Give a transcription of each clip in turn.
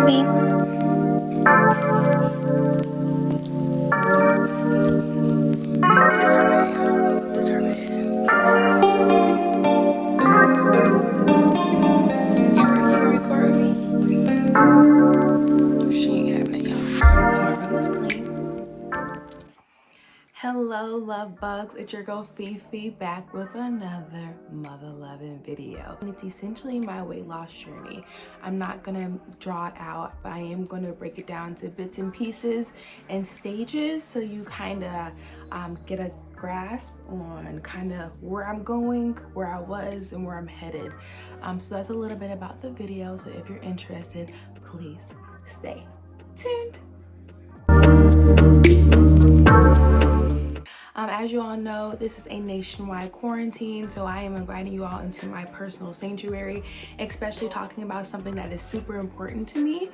me. This her bed, y'all. This her bed. You can record me? She ain't having it, y'all. My room is clean. Hello, love bugs. It's your girl Fifi back with another mother loving video. And it's essentially my weight loss journey. I'm not gonna draw it out, but I am gonna break it down to bits and pieces and stages so you kind of get a grasp on kind of where I'm going, where I was, and where I'm headed. So that's a little bit about the video. So if you're interested, please stay tuned. As you all know, this is a nationwide quarantine, so I am inviting you all into my personal sanctuary, especially talking about something that is super important to me.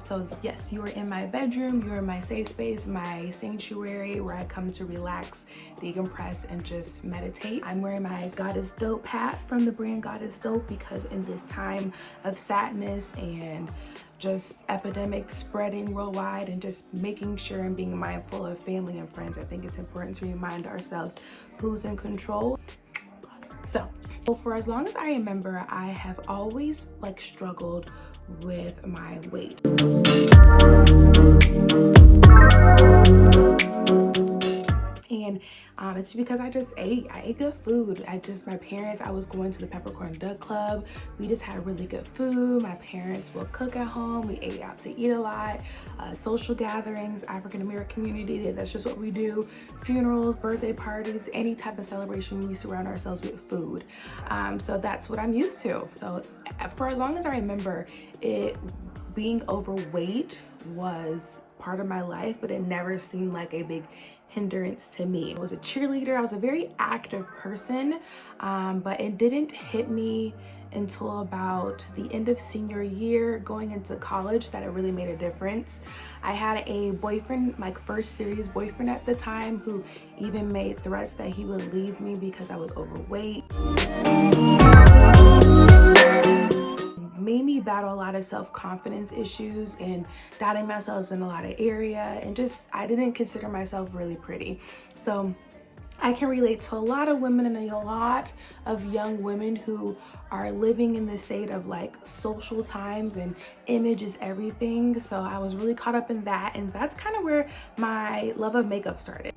So yes, you are in my bedroom, you are in my safe space, my sanctuary where I come to relax, decompress, and just meditate. I'm wearing my Goddess Dope hat from the brand Goddess Dope because in this time of sadness and just epidemic spreading worldwide and just making sure and being mindful of family and friends, I think it's important to remind ourselves who's in control. So for as long as I remember, I have always struggled with my weight. And it's because I ate good food. My parents, I was going to the Peppercorn Duck Club. We just had really good food. My parents will cook at home. We ate out to eat a lot. Social gatherings, African American community, that's just what we do. Funerals, birthday parties, any type of celebration, we surround ourselves with food. So that's what I'm used to. So for as long as I remember, being overweight was part of my life, but it never seemed like a big hindrance to me. I was a cheerleader. I was a very active person, but it didn't hit me until about the end of senior year going into college that it really made a difference. I had a boyfriend, my first serious boyfriend at the time, who even made threats that he would leave me because I was overweight. Made me battle a lot of self-confidence issues and doubting myself in a lot of area, and just I didn't consider myself really pretty. So I can relate to a lot of women and a lot of young women who are living in this state of social times and image is everything. So I was really caught up in that, and that's kind of where my love of makeup started.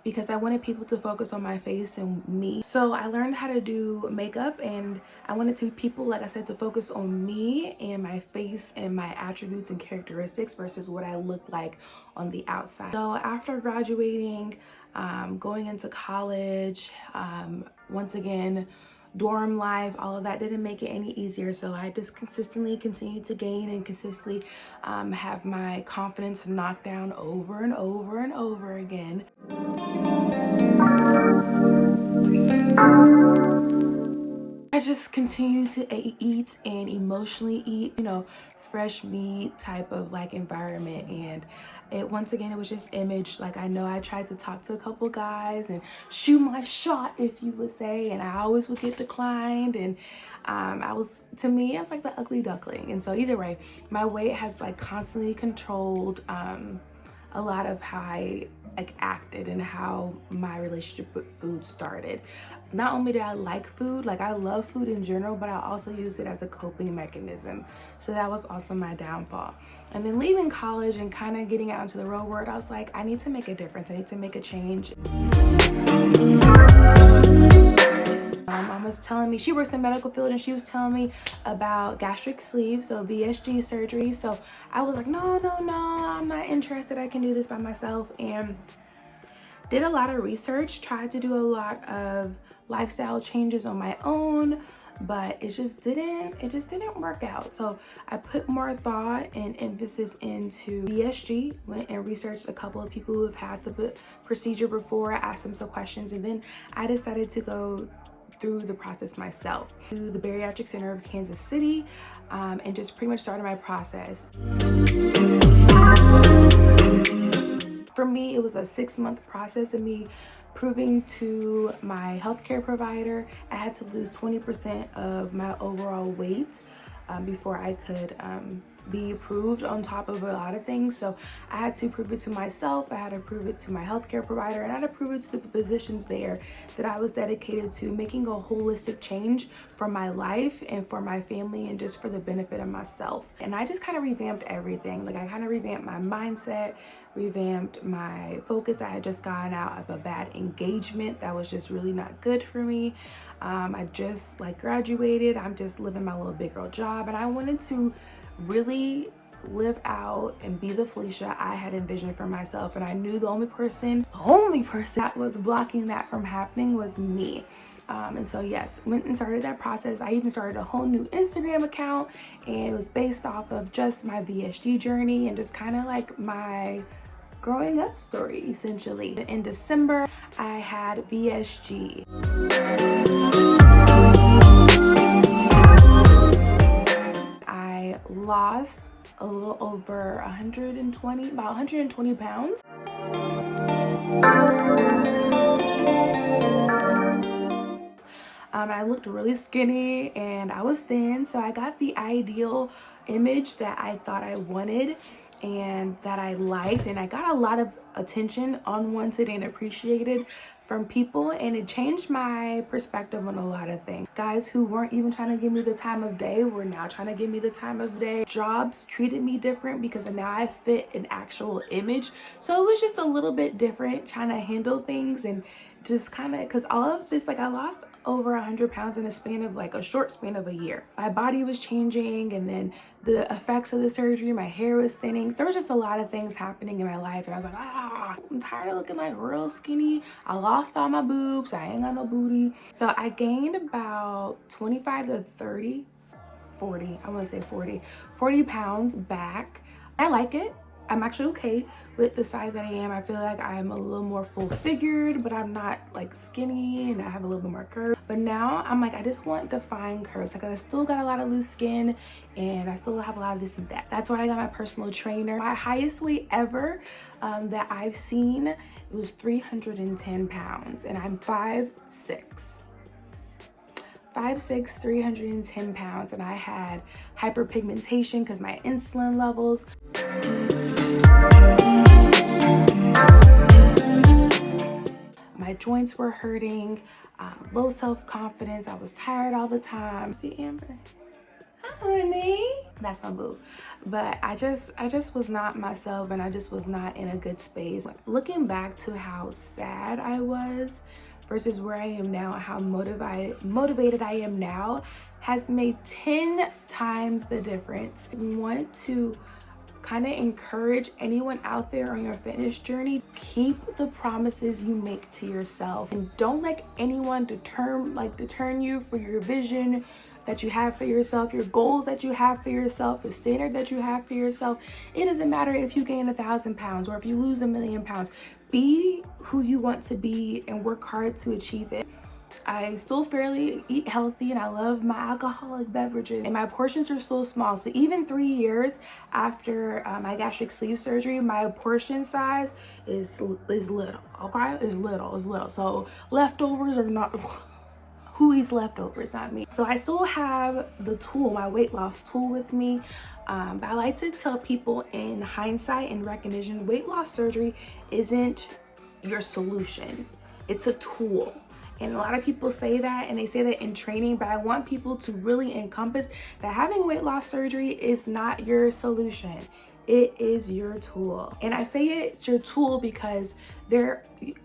Because I wanted people to focus on my face and me. So I learned how to do makeup, and I wanted people, like I said, to focus on me and my face and my attributes and characteristics versus what I look like on the outside. So after graduating, going into college, once again, dorm life, all of that didn't make it any easier. So I just consistently continued to gain and consistently have my confidence knocked down over and over and over again. I just continue to eat and emotionally eat, fresh meat type of environment, and once again it was just image. I know I tried to talk to a couple guys and shoot my shot, if you would say, and I always would get declined, and to me I was like the ugly duckling. And so either way, my weight has constantly controlled a lot of how I acted and how my relationship with food started. Not only did I like food, I love food in general, but I also use it as a coping mechanism. So that was also my downfall. And then leaving college and kind of getting out into the real world, I was like, I need to make a difference. I need to make a change. Mom was telling me, she works in the medical field, and she was telling me about gastric sleeve, so VSG surgery. So I was like, no, I'm not interested. I can do this by myself. And did a lot of research, tried to do a lot of lifestyle changes on my own, but it just didn't work out. So I put more thought and emphasis into VSG, went and researched a couple of people who have had the procedure before, asked them some questions, and then I decided to go through the process myself to the Bariatric Center of Kansas City, and just pretty much started my process. For me, it was a 6-month process of me proving to my healthcare provider I had to lose 20% of my overall weight before I could be approved, on top of a lot of things. So I had to prove it to myself, I had to prove it to my healthcare provider, and I had to prove it to the physicians there that I was dedicated to making a holistic change for my life and for my family and just for the benefit of myself. And I just kind of revamped everything. Like, I kind of revamped my mindset, revamped my focus. I had just gotten out of a bad engagement that was just really not good for me. I just graduated. I'm just living my little big girl job, and I wanted to really live out and be the Felicia I had envisioned for myself. And I knew the only person that was blocking that from happening was me. And so yes, went and started that process. I even started a whole new Instagram account, and it was based off of just my VSG journey and just kind of like my growing up story, essentially. In December, I had VSG. I lost a little over 120 pounds. I looked really skinny and I was thin, so I got the ideal image that I thought I wanted and that I liked, and I got a lot of attention, unwanted and appreciated, from people, and it changed my perspective on a lot of things. Guys who weren't even trying to give me the time of day were now trying to give me the time of day. Jobs treated me different because now I fit an actual image, so it was just a little bit different trying to handle things, and just kind of, because all of this, I lost over 100 pounds in a span of a short span of a year. My body was changing, and then the effects of the surgery, my hair was thinning. There was just a lot of things happening in my life, and I was like, I'm tired of looking real skinny. I lost all my boobs, I ain't got no booty. So I gained about 25 to 30, 40, I want to say 40 pounds back. I like it. I'm actually okay with the size that I am. I feel like I'm a little more full figured, but I'm not skinny, and I have a little bit more curve. But now I'm I just want defined curves. I still got a lot of loose skin, and I still have a lot of this and that. That's why I got my personal trainer. My highest weight ever that I've seen, it was 310 pounds, and I'm 5'6". 5'6", 310 pounds, and I had hyperpigmentation because my insulin levels. My joints were hurting, low self-confidence. I was tired all the time. See, Amber? Hi, honey. That's my boo. But I just was not myself, and I just was not in a good space. Looking back to how sad I was versus where I am now, how motivated I am now, has made 10 times the difference. I want to kind of encourage anyone out there on your fitness journey: keep the promises you make to yourself, and don't let anyone deter you for your vision that you have for yourself, your goals that you have for yourself, the standard that you have for yourself. It doesn't matter if you gain 1,000 pounds or if you lose 1,000,000 pounds. Be who you want to be and work hard to achieve it. I still fairly eat healthy, and I love my alcoholic beverages, and my portions are still small. So even 3 years after my gastric sleeve surgery, my portion size is little. Okay, it's little. So leftovers are not. Who eats leftovers? Not me. So I still have the tool, my weight loss tool, with me. But I like to tell people, in hindsight and recognition, weight loss surgery isn't your solution. It's a tool. And a lot of people say that, and they say that in training, but I want people to really encompass that having weight loss surgery is not your solution. It is your tool. And I say it's your tool because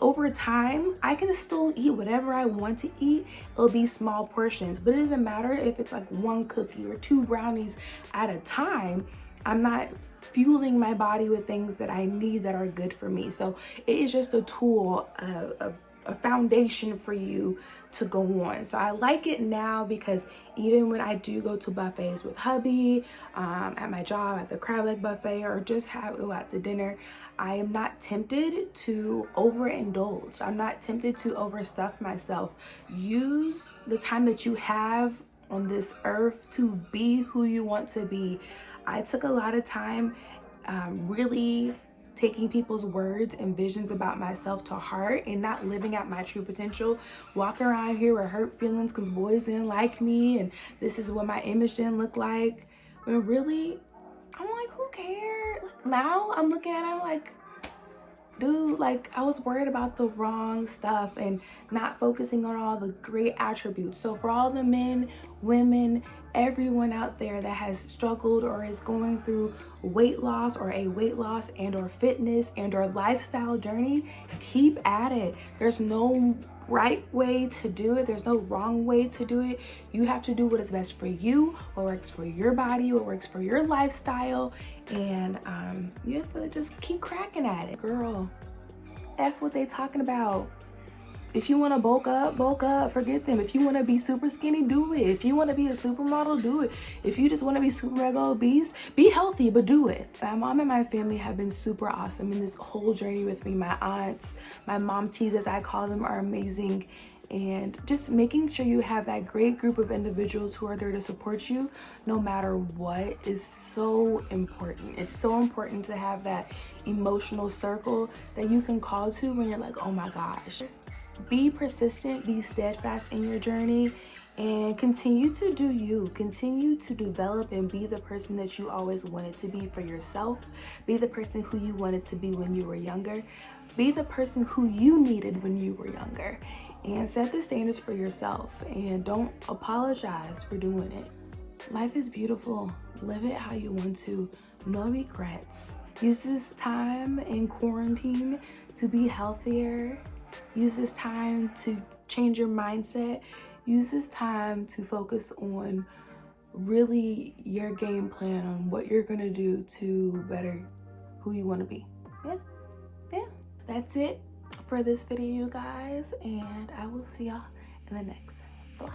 over time, I can still eat whatever I want to eat. It'll be small portions, but it doesn't matter if it's one cookie or 2 brownies at a time. I'm not fueling my body with things that I need that are good for me. So it is just a tool, a foundation for you to go on. So I like it now because even when I do go to buffets with hubby, at my job, at the crab leg buffet, or just go out to dinner, I am not tempted to overindulge. I'm not tempted to overstuff myself. Use the time that you have on this earth to be who you want to be. I took a lot of time really taking people's words and visions about myself to heart and not living out my true potential. Walking around here with hurt feelings because boys didn't like me and this is what my image didn't look like. When really, I'm like, who cares? Like, now I'm looking at him like, dude, like I was worried about the wrong stuff and not focusing on all the great attributes. So for all the men, women, everyone out there that has struggled or is going through weight loss or a weight loss and or fitness and or lifestyle journey, keep at it. There's no right way to do it. There's no wrong way to do it. You have to do what is best for you, what works for your body, what works for your lifestyle, and you have to just keep cracking at it. Girl, F what they talking about. If you want to bulk up, forget them. If you want to be super skinny, do it. If you want to be a supermodel, do it. If you just want to be super mega obese, be healthy, but do it. My mom and my family have been super awesome in this whole journey with me. My aunts, my momties, as I call them, are amazing. And just making sure you have that great group of individuals who are there to support you no matter what is so important. It's so important to have that emotional circle that you can call to when you're like, oh my gosh. Be persistent, be steadfast in your journey, and continue to do you. Continue to develop and be the person that you always wanted to be for yourself. Be the person who you wanted to be when you were younger. Be the person who you needed when you were younger. And set the standards for yourself, and don't apologize for doing it. Life is beautiful. Live it how you want to. No regrets. Use this time in quarantine to be healthier. Use this time to change your mindset. Use this time to focus on really your game plan on what you're gonna do to better who you want to be. Yeah. That's it for this video, you guys, and I will see y'all in the next vlog.